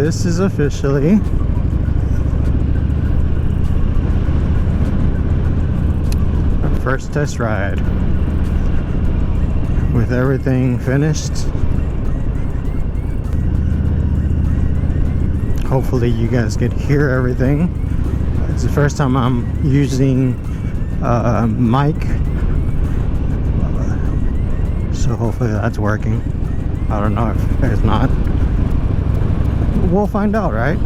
this is officially our first test ride with everything finished. Hopefully you guys can hear everything. It's the first time I'm using mic, so hopefully that's working. I don't know if it's not. We'll find out, right?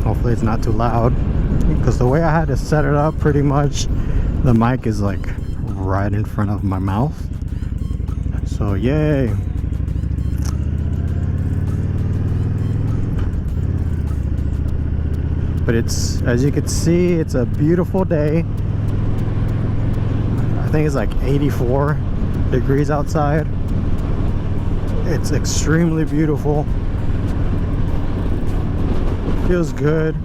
Hopefully it's not too loud, because the way I had to set it up, pretty much the mic is like right in front of my mouth. So yay. But it's, as you can see, it's a beautiful day. I think it's like 84 degrees outside. It's extremely beautiful. Feels good.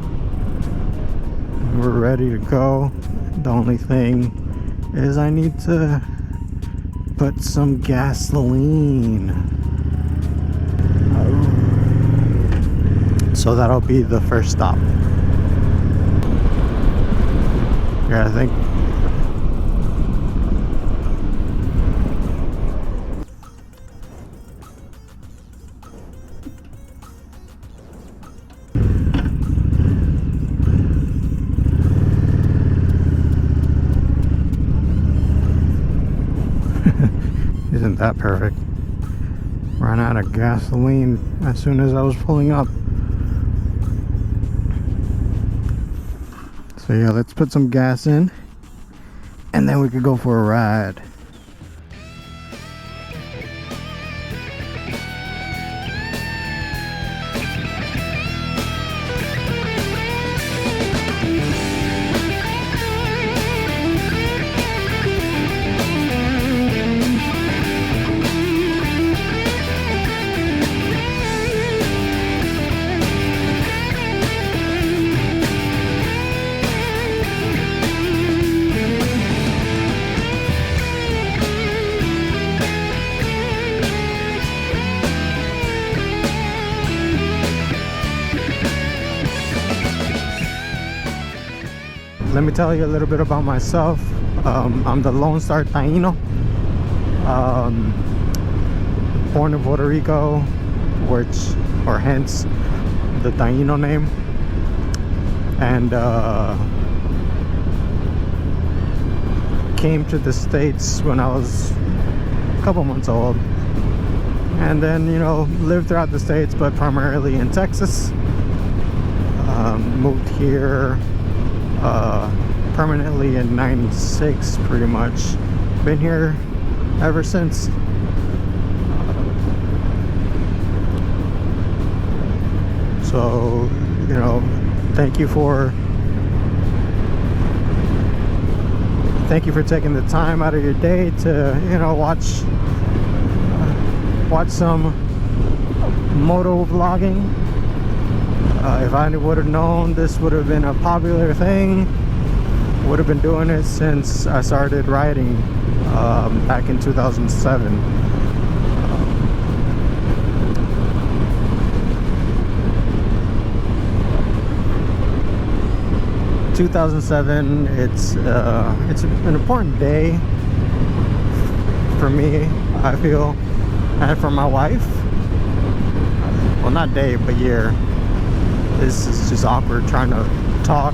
We're ready to go. The only thing is I need to put some gasoline. So that'll be the first stop. Yeah, I think isn't that perfect? Ran out of gasoline as soon as I was pulling up. So yeah, let's put some gas in and then we could go for a ride. Let me tell you a little bit about myself. I'm the Lonestar Taino, born in Puerto Rico, hence the Taino name, and came to the States when I was a couple months old, and then, you know, lived throughout the States, but primarily in Texas. Moved here permanently in '96, pretty much. Been here ever since. So, you know, thank you for taking the time out of your day to, you know, watch some moto vlogging. If I would have known this would have been a popular thing, would have been doing it since I started riding back in 2007. 2007. It's an important day for me, I feel, and for my wife. Well, not day, but year. This is just awkward trying to talk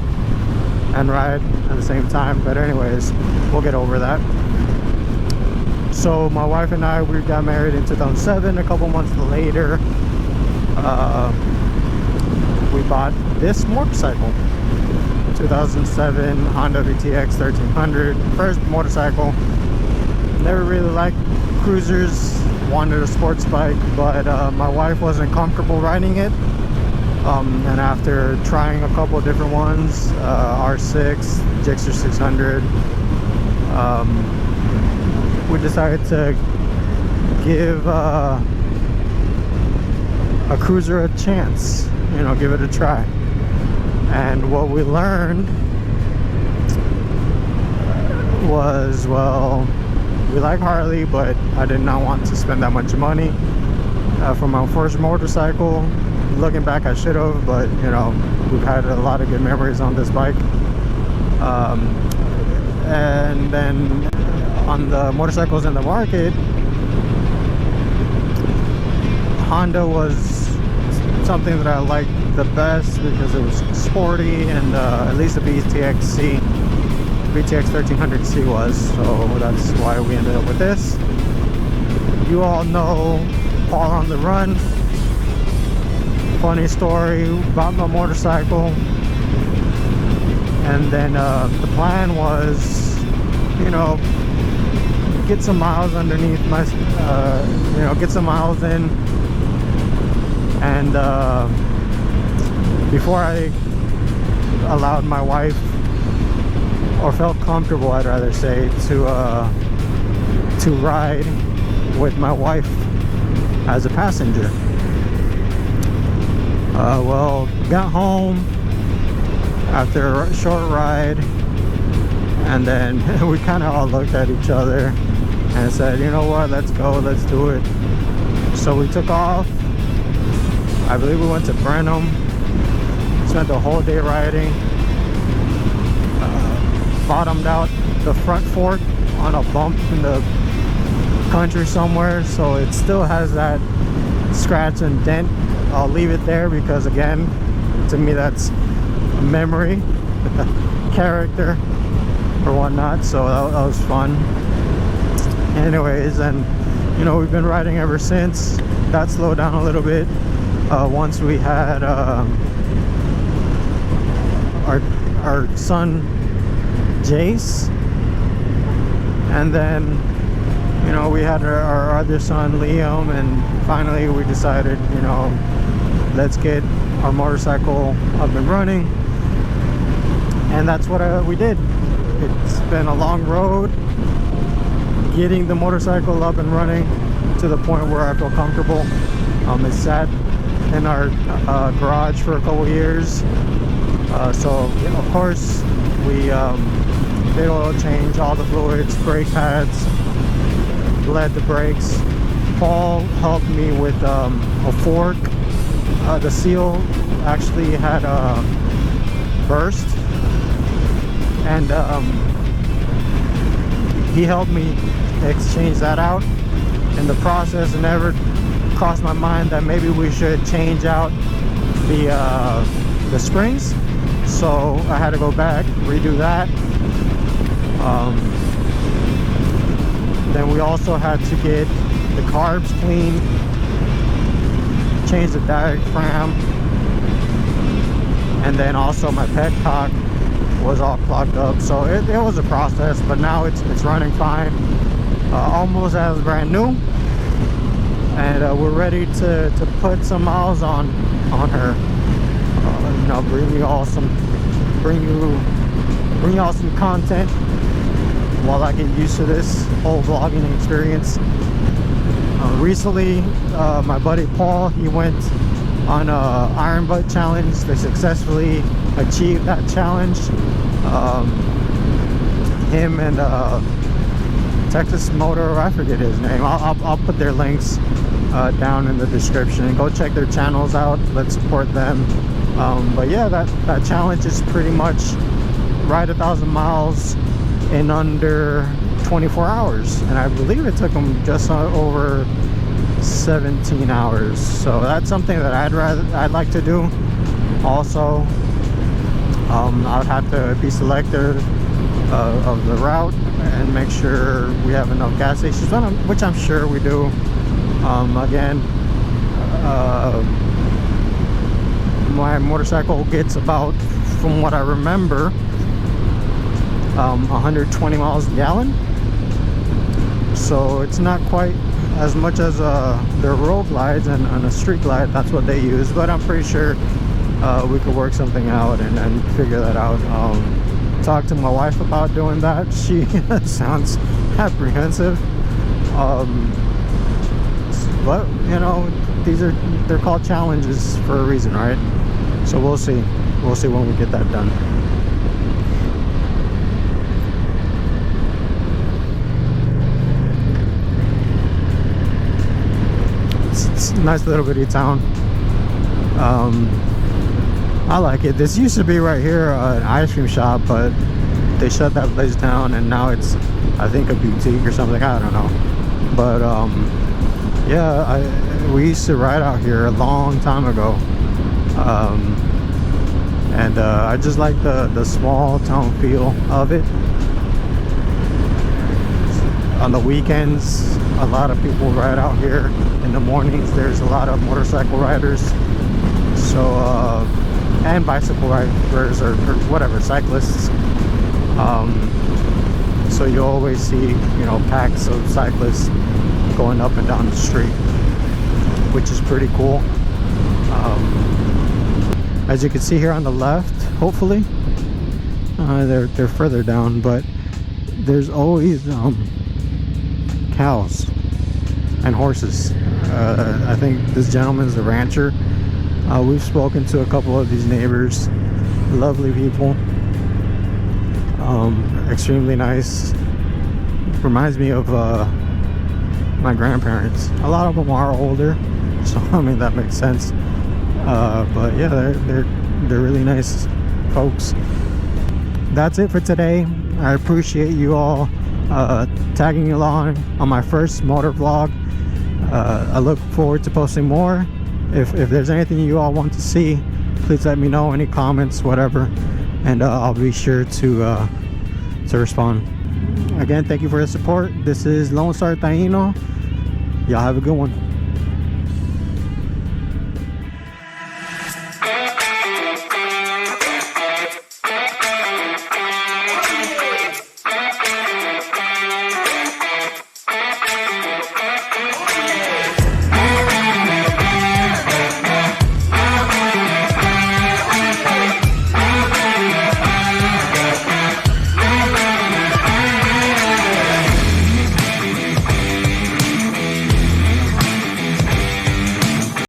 and ride at the same time, but anyways, we'll get over that. So my wife and I, we got married in 2007. A couple months later, we bought this motorcycle, 2007 Honda VTX 1300. First motorcycle. Never really liked cruisers, wanted a sports bike, but my wife wasn't comfortable riding it. And after trying a couple of different ones, R6, Gixxer 600, we decided to give a cruiser a chance, you know, give it a try. And what we learned was, well, we like Harley, but I did not want to spend that much money for my first motorcycle. Looking back, I should have, but you know, we've had a lot of good memories on this bike. And then on the motorcycles in the market, Honda was something that I liked the best because it was sporty, and at least the VTX 1300C was, so that's why we ended up with this. You all know Paul on the Run. Funny story about my motorcycle. And then the plan was, you know, get some miles underneath my, you know, get some miles in. And before I allowed my wife, or felt comfortable, I'd rather say, to ride with my wife as a passenger. Well, got home after a short ride, and then we kind of all looked at each other and said, you know what, let's go, let's do it. So we took off. I believe we went to Brenham, spent the whole day riding, bottomed out the front fork on a bump in the country somewhere, so it still has that scratch and dent. I'll leave it there because, again, to me that's a memory, character or whatnot. So that was fun. Anyways, and you know, we've been riding ever since. That slowed down a little bit once we had our son Jace, and then, you know, we had our other son Liam, and finally we decided, you know, let's get our motorcycle up and running, and that's what we did. It's been a long road getting the motorcycle up and running to the point where I feel comfortable. It sat in our garage for a couple years, so you know, of course we did oil change, all the fluids, brake pads, bled the brakes. Paul helped me with a fork. The seal actually had burst, and he helped me exchange that out. In the process, it never crossed my mind that maybe we should change out the springs, so I had to go back, redo that. Then we also had to get the carbs cleaned, change the diaphragm, and then also my PackTalk was all clogged up. So it was a process, but now it's running fine, almost as brand new, and we're ready to put some miles on her. You know, bring you all some content while I get used to this whole vlogging experience. Recently, my buddy Paul, he went on a Iron Butt challenge. They successfully achieved that challenge. Him and Texas Motor, I forget his name. I'll put their links down in the description. Go check their channels out. Let's support them. But yeah, that challenge is pretty much ride 1,000 miles in under 24 hours, and I believe it took them just over 17 hours. So that's something that I'd like to do also. I would have to be selective of the route and make sure we have enough gas stations, which I'm sure we do. Again, my motorcycle gets about, from what I remember, 120 miles a gallon, so it's not quite as much as their road glides and a street glide. That's what they use, but I'm pretty sure we could work something out and figure that out. Talk to my wife about doing that. She sounds apprehensive, but you know, they're called challenges for a reason, right? So we'll see when we get that done. It's a nice little bitty town. I like it. This used to be right here an ice cream shop, but they shut that place down, and now it's, I think, a boutique or something. I don't know. But yeah, we used to ride out here a long time ago. And I just like the small town feel of it. On the weekends, a lot of people ride out here. In the mornings, there's a lot of motorcycle riders. So and bicycle riders or whatever, cyclists. So you always see, you know, packs of cyclists going up and down the street, which is pretty cool. As you can see here on the left, hopefully they're further down, but there's always cows and horses. I think this gentleman's a rancher. We've spoken to a couple of these neighbors. Lovely people, extremely nice. Reminds me of my grandparents. A lot of them are older, so I mean that makes sense. But yeah, they're really nice folks. That's it for today. I appreciate you all tagging along on my first motor vlog. I look forward to posting more. If there's anything you all want to see, please let me know, any comments, whatever, and I'll be sure to respond. Again, thank you for the support. This is Lonestar Taino. Y'all have a good one.